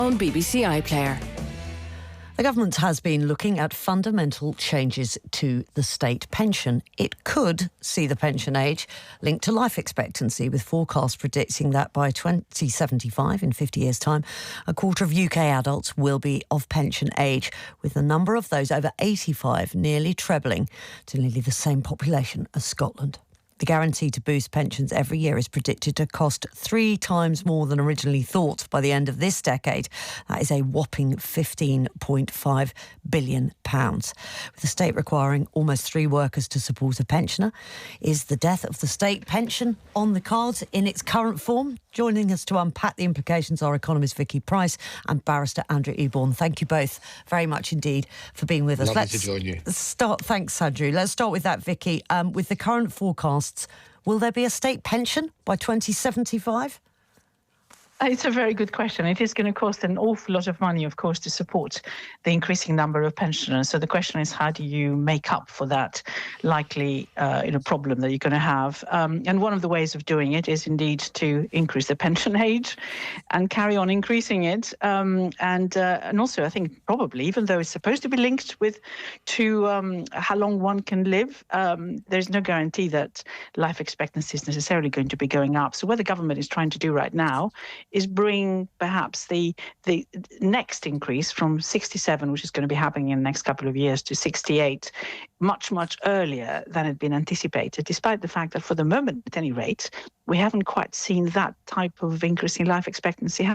on BBC iPlayer. The government has been looking at fundamental changes to the state pension. It could see the pension age linked to life expectancy, with forecasts predicting that by 2075, in 50 years' time, a quarter of UK adults will be of pension age, with the number of those over 85 nearly trebling to nearly the same population as Scotland. The guarantee to boost pensions every year is predicted to cost 3 times more than originally thought by the end of this decade. That is a whopping £15.5 billion. With the state requiring almost 3 workers to support a pensioner, is the death of the state pension on the cards in its current form? Joining us to unpack the implications are economist Vicky Pryce and barrister Andrew Eborn. Thank you both very much indeed for being with us. Lovely to join you. Thanks, Andrew. Let's start with that, Vicky. With the current forecasts, will there be a state pension by 2075? It's a very good question. It is going to cost an awful lot of money, of course, to support the increasing number of pensioners. So the question is, how do you make up for that likely problem that you're going to have? And one of the ways of doing it is indeed to increase the pension age and carry on increasing it. And also, I think probably, even though it's supposed to be linked to how long one can live, there's no guarantee that life expectancy is necessarily going to be going up. So what the government is trying to do right now is bring perhaps the next increase from 67, which is going to be happening in the next couple of years, to 68, much, much earlier than had been anticipated, despite the fact that for the moment, at any rate, we haven't quite seen that type of increase in life expectancy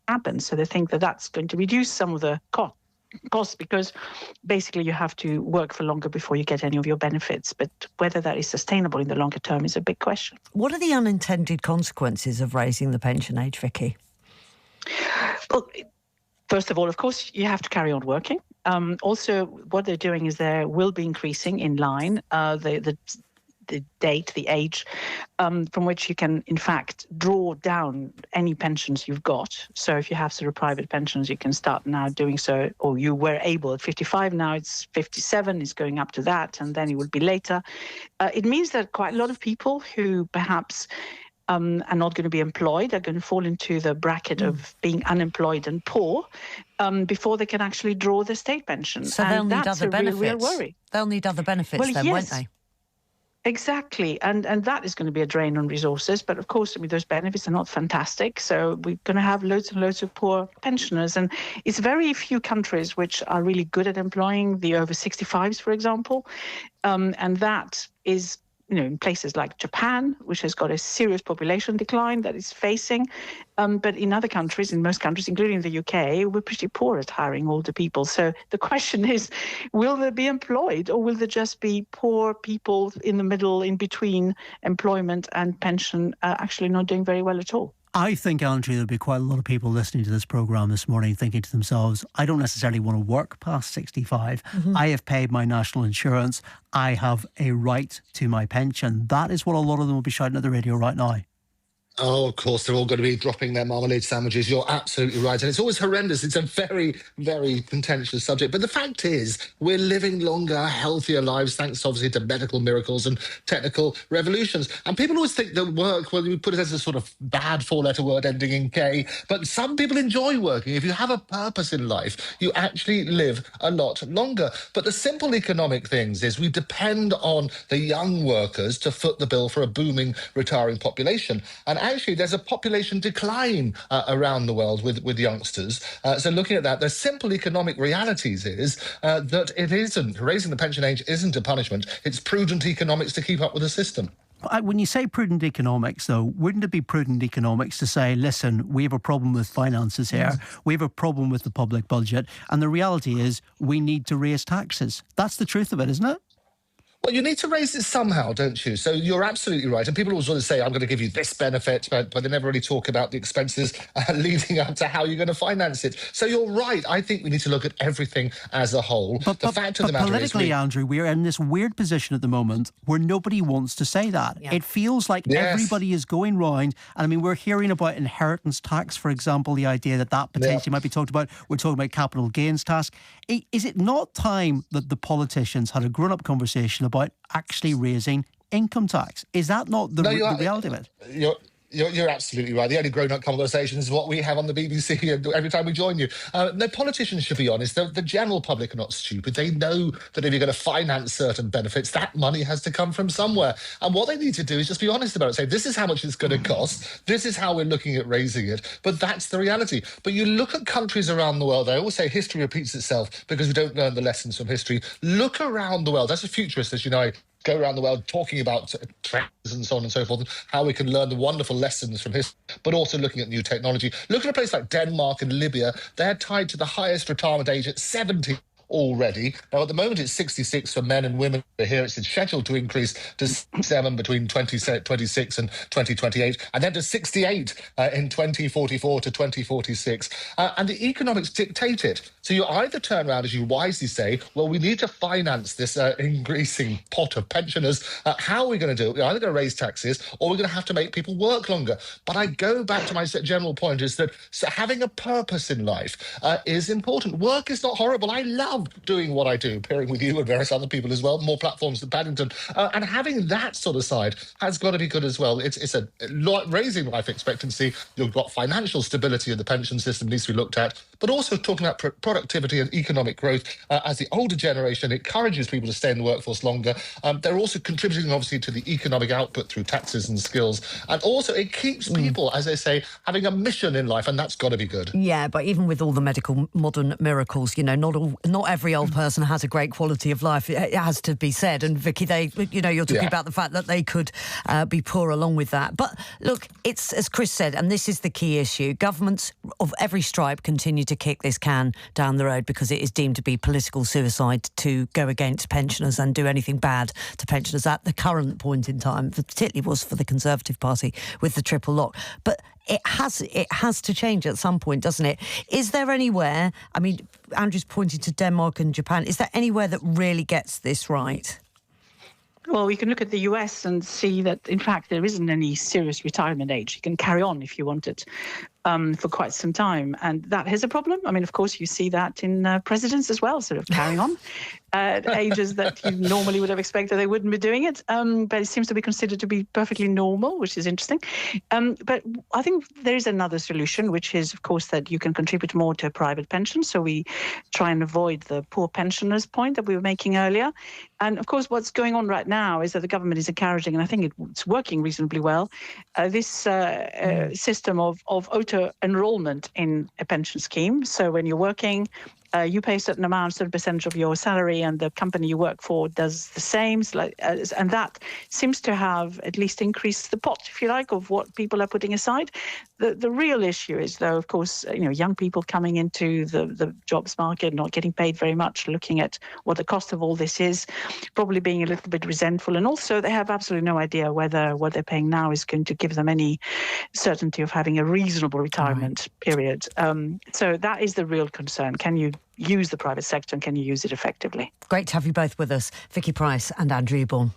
happen. So they think that that's going to reduce some of the costs, because basically you have to work for longer before you get any of your benefits. But whether that is sustainable in the longer term is a big question. What are the unintended consequences of raising the pension age, Vicky? Well, first of all, of course, you have to carry on working. Also, what they're doing is they will be increasing in line the age from which you can, in fact, draw down any pensions you've got. So if you have sort of private pensions, you can start now doing so, or you were able at 55, now it's 57, it's going up to that, and then it will be later. It means that quite a lot of people who perhaps are not going to be employed are going to fall into the bracket of being unemployed and poor before they can actually draw the state pension. So they'll need other benefits. Real worry. They'll need other benefits then, won't they? Exactly. And that is going to be a drain on resources. But of course, those benefits are not fantastic. So we're going to have loads and loads of poor pensioners. And it's very few countries which are really good at employing the over 65s, for example. And that is, in places like Japan, which has got a serious population decline that is facing. But in other countries, in most countries, including the UK, we're pretty poor at hiring older people. So the question is, will they be employed, or will there just be poor people in the middle, in between employment and pension, actually not doing very well at all? I think, Andrew, there'll be quite a lot of people listening to this programme this morning thinking to themselves, I don't necessarily want to work past 65. I have paid my national insurance. I have a right to my pension. That is what a lot of them will be shouting at the radio right now. Oh, of course, they're all going to be dropping their marmalade sandwiches. You're absolutely right. And it's always horrendous. It's a very, very contentious subject. But the fact is, we're living longer, healthier lives, thanks obviously to medical miracles and technical revolutions. And people always think that work, well, we put it as a sort of bad four-letter word ending in K. But some people enjoy working. If you have a purpose in life, you actually live a lot longer. But the simple economic things is we depend on the young workers to foot the bill for a booming retiring population. And actually, there's a population decline around the world with youngsters. So looking at that, the simple economic realities is that it isn't. Raising the pension age isn't a punishment. It's prudent economics to keep up with the system. When you say prudent economics, though, wouldn't it be prudent economics to say, listen, we have a problem with finances here, we have a problem with the public budget, and the reality is we need to raise taxes? That's the truth of it, isn't it? Well, you need to raise it somehow, don't you? So you're absolutely right. And people always want to say, I'm going to give you this benefit, but they never really talk about the expenses leading up to how you're going to finance it. So you're right. I think we need to look at everything as a whole. But politically, Andrew, we're in this weird position at the moment where nobody wants to say that. Yeah. It feels like everybody is going round. And I mean, we're hearing about inheritance tax, for example, the idea that potentially might be talked about. We're talking about capital gains tax. Is it not time that the politicians had a grown-up conversation about actually raising income tax? Is that not the reality of it? You're absolutely right. The only grown-up conversation is what we have on the BBC every time we join you. No, politicians should be honest. The general public are not stupid. They know that if you're going to finance certain benefits, that money has to come from somewhere. And what they need to do is just be honest about it. Say, this is how much it's going to cost. This is how we're looking at raising it. But that's the reality. But you look at countries around the world. They always say history repeats itself because we don't learn the lessons from history. Look around the world. That's a futurist, as you know. Go around the world talking about trends and so on and so forth, and how we can learn the wonderful lessons from history, but also looking at new technology. Look at a place like Denmark and Libya. They're tied to the highest retirement age at 70 already. Now, at the moment, it's 66 for men and women. Here, it's scheduled to increase to 67 between 2026 and 2028, and then to 68 in 2044 to 2046. And the economics dictate it. So you either turn around, as you wisely say, well, we need to finance this increasing pot of pensioners. How are we going to do it? We're either going to raise taxes or we're going to have to make people work longer. But I go back to my general point is that having a purpose in life is important. Work is not horrible. I love doing what I do, appearing with you and various other people as well, more platforms than Paddington. And having that sort of side has got to be good as well. It's a raising life expectancy. You've got financial stability in the pension system needs to be looked at, but also talking about productivity and economic growth. As the older generation encourages people to stay in the workforce longer, they're also contributing, obviously, to the economic output through taxes and skills. And also it keeps people, as they say, having a mission in life, and that's got to be good. Yeah, but even with all the medical modern miracles, you know, not every old person has a great quality of life. It has to be said. And Vicky, you're talking about the fact that they could be poor along with that. But look, it's as Chris said, and this is the key issue. Governments of every stripe continue to kick this can down the road because it is deemed to be political suicide to go against pensioners and do anything bad to pensioners at the current point in time. Particularly was for the Conservative Party with the triple lock. But it has to change at some point, doesn't it? Is there anywhere, I mean, Andrew's pointed to Denmark and Japan, is there anywhere that really gets this right? Well, we can look at the US and see that, in fact, there isn't any serious retirement age. You can carry on if you want it for quite some time. And that is a problem. I mean, of course, you see that in presidents as well, sort of carrying on at ages that you normally would have expected they wouldn't be doing it. But it seems to be considered to be perfectly normal, which is interesting. But I think there is another solution, which is, of course, that you can contribute more to a private pension. So we try and avoid the poor pensioners point that we were making earlier. And, of course, what's going on right now is that the government is encouraging, and I think it's working reasonably well, this system of auto-enrollment in a pension scheme. So when you're working, you pay a certain amount, certain percentage of your salary, and the company you work for does the same. And that seems to have at least increased the pot, if you like, of what people are putting aside. The real issue is, though, of course, young people coming into the jobs market, not getting paid very much, looking at what the cost of all this is, probably being a little bit resentful. And also they have absolutely no idea whether what they're paying now is going to give them any certainty of having a reasonable retirement period. So that is the real concern. Can you use the private sector and can you use it effectively? Great to have you both with us, Vicky Pryce and Andrew Eborn.